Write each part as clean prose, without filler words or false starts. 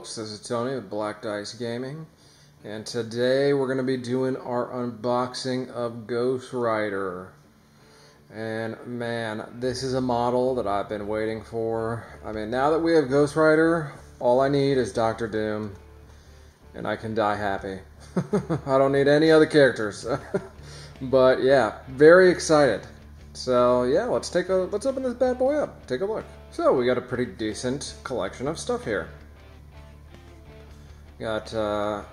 folks, this is Tony with Black Dice Gaming, and today we're going to be doing our unboxing of Ghost Rider. And man, this is a model that I've been waiting for. I mean, now that we have Ghost Rider, all I need is Dr. Doom, and I can die happy. I don't need any other characters. But yeah, very excited. So yeah, let's open this bad boy up, take a look. So we got a pretty decent collection of stuff here. Got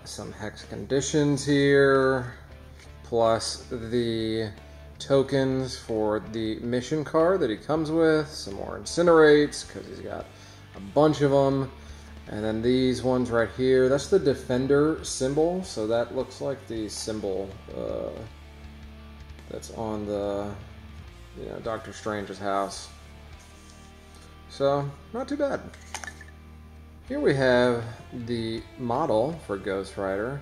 some hex conditions here, plus the tokens for the mission card that he comes with, some more incinerates, because he's got a bunch of them. And then these ones right here, that's the Defender symbol, so that looks like the symbol that's on the Doctor Strange's house. So, not too bad. Here we have the model for Ghost Rider,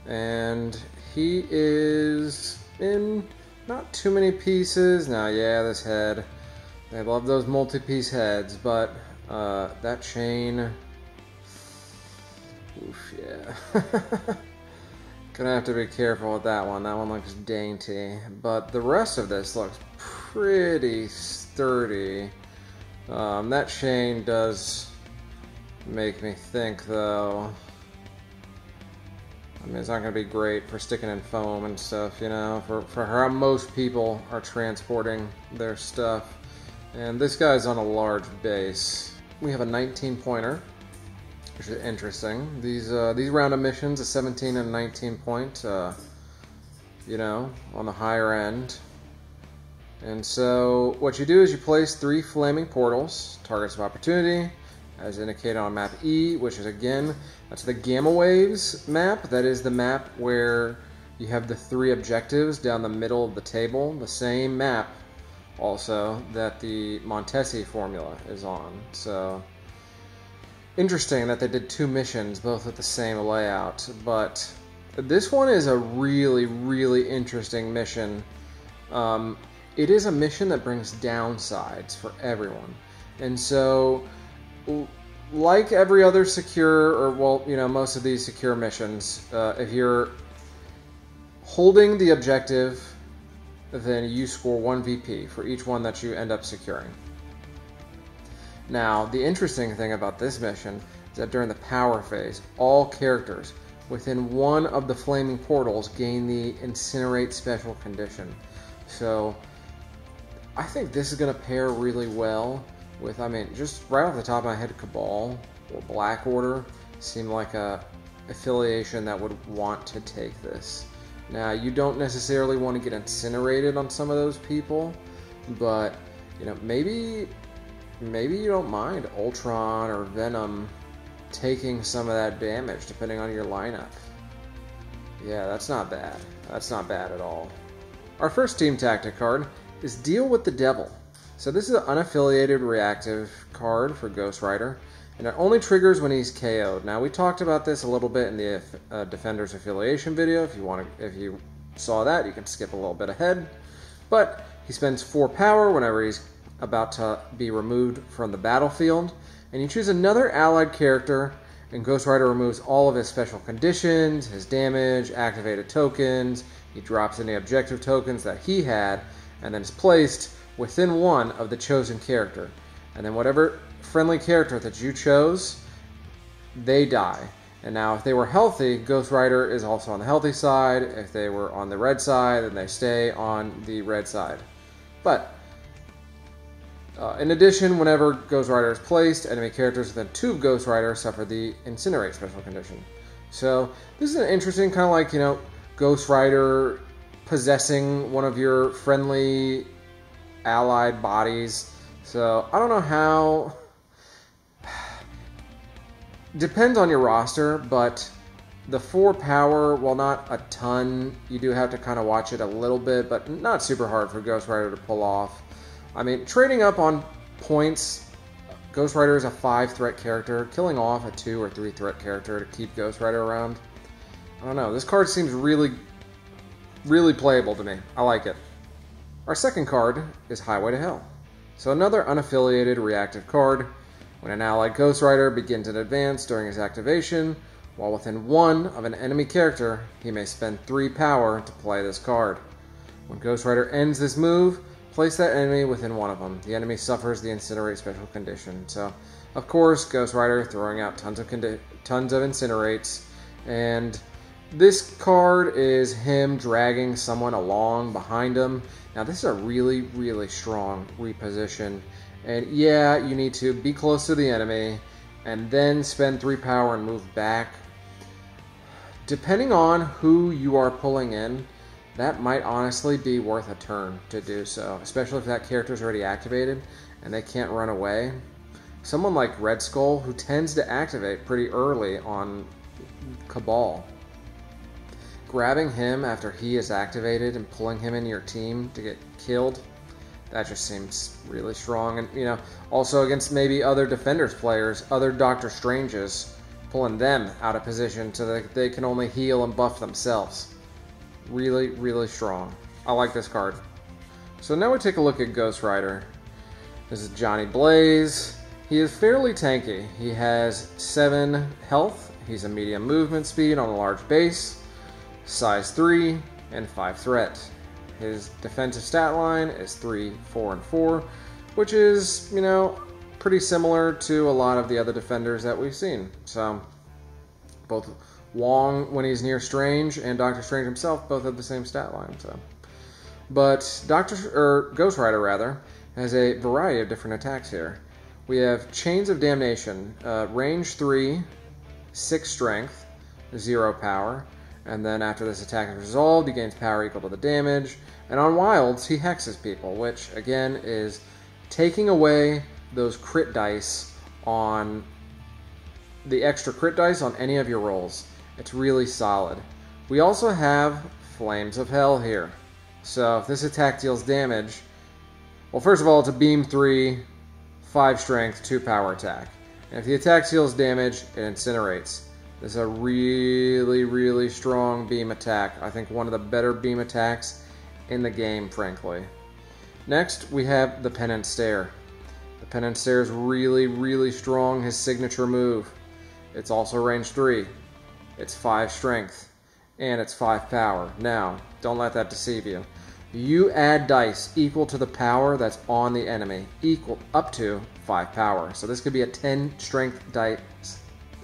and he is in not too many pieces. Now, yeah, this head, I love those multi-piece heads, but that chain, oof, yeah. Gonna have to be careful with that one. That one looks dainty, but the rest of this looks pretty sturdy. That chain does make me think, though. I mean, it's not going to be great for sticking in foam and stuff, you know, for how most people are transporting their stuff. And this guy's on a large base. We have a 19-pointer, which is interesting. These round of missions, a 17 and a 19 point, you know, on the higher end. And so what you do is you place 3 flaming portals, targets of opportunity, as indicated on map E, which is, again, that's the Gamma Waves map. That is the map where you have the 3 objectives down the middle of the table. The same map also that the Montesi formula is on. So interesting that they did 2 missions, both with the same layout. But this one is a really, really interesting mission. It is a mission that brings downsides for everyone. And so, like every other secure, or well, you know, most of these secure missions, if you're holding the objective, then you score 1 VP for each one that you end up securing. Now, the interesting thing about this mission is that during the power phase, all characters within one of the flaming portals gain the Incinerate special condition. So I think this is going to pair really well with, I mean, just right off the top of my head, Cabal or Black Order seem like a affiliation that would want to take this. Now, you don't necessarily want to get incinerated on some of those people, but, you know, maybe you don't mind Ultron or Venom taking some of that damage, depending on your lineup. Yeah, that's not bad. That's not bad at all. Our first team tactic card is Deal with the Devil. So this is an unaffiliated reactive card for Ghost Rider, and it only triggers when he's KO'd. Now, we talked about this a little bit in the Defender's affiliation video. If you saw that, you can skip a little bit ahead. But he spends 4 power whenever he's about to be removed from the battlefield, and you choose another allied character, and Ghost Rider removes all of his special conditions, his damage, activated tokens. He drops any objective tokens that he had, and then is placed within one of the chosen character. And then whatever friendly character that you chose, they die. And now if they were healthy, Ghost Rider is also on the healthy side. If they were on the red side, then they stay on the red side. But in addition, whenever Ghost Rider is placed, enemy characters within 2 of Ghost Rider suffer the Incinerate special condition. So this is an interesting kind of like, you know, Ghost Rider possessing one of your friendly allied bodies. So I don't know how, depends on your roster, but the 4 power, while not a ton, you do have to kind of watch it a little bit, but not super hard for Ghost Rider to pull off. I mean, trading up on points, Ghost Rider is a 5 threat character. Killing off a 2 or 3 threat character to keep Ghost Rider around, I don't know. This card seems really, really playable to me. I like it. Our second card is Highway to Hell. So another unaffiliated reactive card. When an allied Ghost Rider begins an advance during his activation, while within 1 of an enemy character, he may spend 3 power to play this card. When Ghost Rider ends this move, place that enemy within 1 of them. The enemy suffers the Incinerate special condition. So, of course, Ghost Rider throwing out tons of Incinerates, and this card is him dragging someone along behind him. Now, this is a really, really strong reposition. And yeah, you need to be close to the enemy and then spend 3 power and move back. Depending on who you are pulling in, that might honestly be worth a turn to do so, especially if that character is already activated and they can't run away. Someone like Red Skull, who tends to activate pretty early on Cabal, grabbing him after he is activated and pulling him into your team to get killed, that just seems really strong. And, you know, also against maybe other Defenders players, other Doctor Stranges, pulling them out of position so that they can only heal and buff themselves. Really, really strong. I like this card. So now we take a look at Ghost Rider. This is Johnny Blaze. He is fairly tanky. He has 7 health. He's a medium movement speed on a large base, size 3, and 5 threat. His defensive stat line is 3, 4, and 4, which is, you know, pretty similar to a lot of the other Defenders that we've seen. So, both Wong, when he's near Strange, and Doctor Strange himself both have the same stat line. So, but Ghost Rider rather has a variety of different attacks here. We have Chains of Damnation, range 3, 6 strength, 0 power, and then after this attack is resolved, he gains power equal to the damage. And on Wilds, he hexes people, which again is taking away those crit dice on the extra crit dice on any of your rolls. It's really solid. We also have Flames of Hell here. So if this attack deals damage, well, first of all, it's a beam 3, 5 strength, 2 power attack. And if the attack deals damage, it incinerates. This is a really, really strong beam attack. I think one of the better beam attacks in the game, frankly. Next, we have the Penance Stare. The Penance Stare is really, really strong, his signature move. It's also range 3. It's 5 strength, and it's 5 power. Now, don't let that deceive you. You add dice equal to the power that's on the enemy, equal up to 5 power. So this could be a 10 strength dice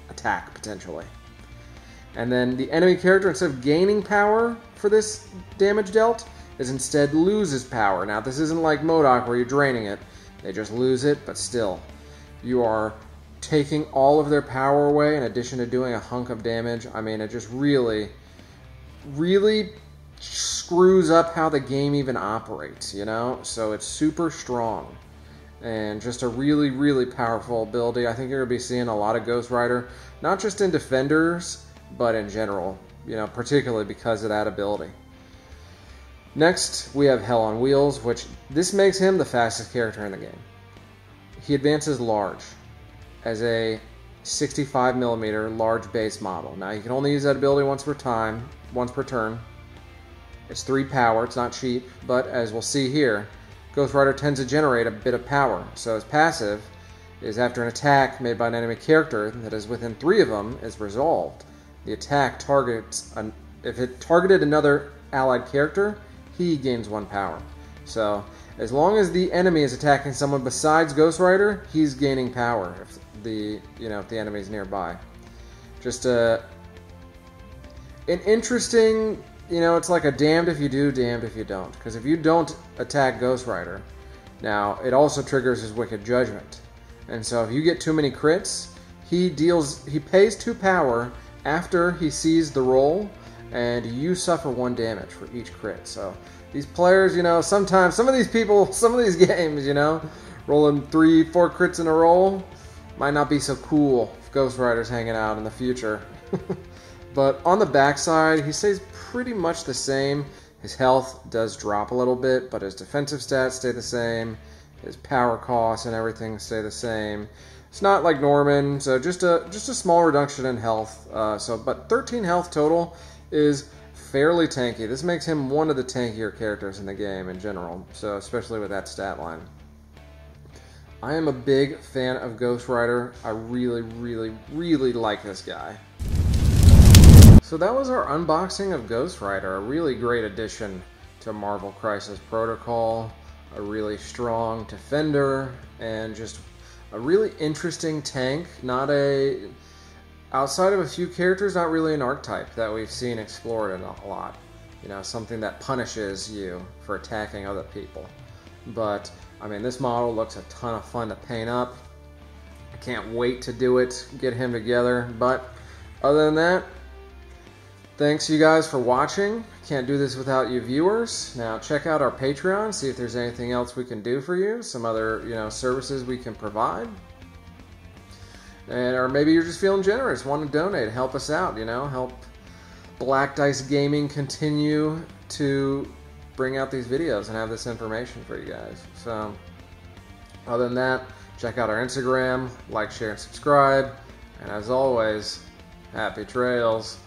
attack, potentially. And then the enemy character, instead of gaining power for this damage dealt, is instead loses power. Now, this isn't like MODOK where you're draining it. They just lose it, but still, you are taking all of their power away in addition to doing a hunk of damage. I mean, it just really, really screws up how the game even operates, you know? So it's super strong and just a really, really powerful ability. I think you're going to be seeing a lot of Ghost Rider, not just in Defenders, but in general, you know, particularly because of that ability. Next, we have Hell on Wheels, which this makes him the fastest character in the game. He advances large as a 65mm large base model. Now, you can only use that ability once per turn. It's 3 power, it's not cheap, but as we'll see here, Ghost Rider tends to generate a bit of power. So his passive is after an attack made by an enemy character that is within 3 of them is resolved. The attack targets, if it targeted another allied character, he gains 1 power. So as long as the enemy is attacking someone besides Ghost Rider, he's gaining power if the enemy is nearby. Just an interesting, it's like a damned if you do, damned if you don't. Because if you don't attack Ghost Rider, now it also triggers his Wicked Judgment. And so if you get too many crits, he pays 2 power after he sees the roll, and you suffer 1 damage for each crit. So these players, sometimes, some of these games, rolling 3, 4 crits in a roll might not be so cool if Ghost Rider's hanging out in the future. But on the backside, he stays pretty much the same. His health does drop a little bit, but his defensive stats stay the same. His power costs and everything stay the same. It's not like Norman, so just a small reduction in health. But 13 health total is fairly tanky. This makes him one of the tankier characters in the game in general, so especially with that stat line. I am a big fan of Ghost Rider. I really like this guy. So that was our unboxing of Ghost Rider, a really great addition to Marvel Crisis Protocol, a really strong defender, and just a really interesting tank. Outside of a few characters, not really an archetype that we've seen explored a lot. You know, something that punishes you for attacking other people. But, I mean, this model looks a ton of fun to paint up. I can't wait to do it, get him together. But, other than that, thanks you guys for watching. Can't do this without you viewers. Now, check out our Patreon, see if there's anything else we can do for you, some other, services we can provide. Or maybe you're just feeling generous, want to donate, help us out, help Black Dice Gaming continue to bring out these videos and have this information for you guys. So, other than that, check out our Instagram, like, share, and subscribe. And as always, happy trails.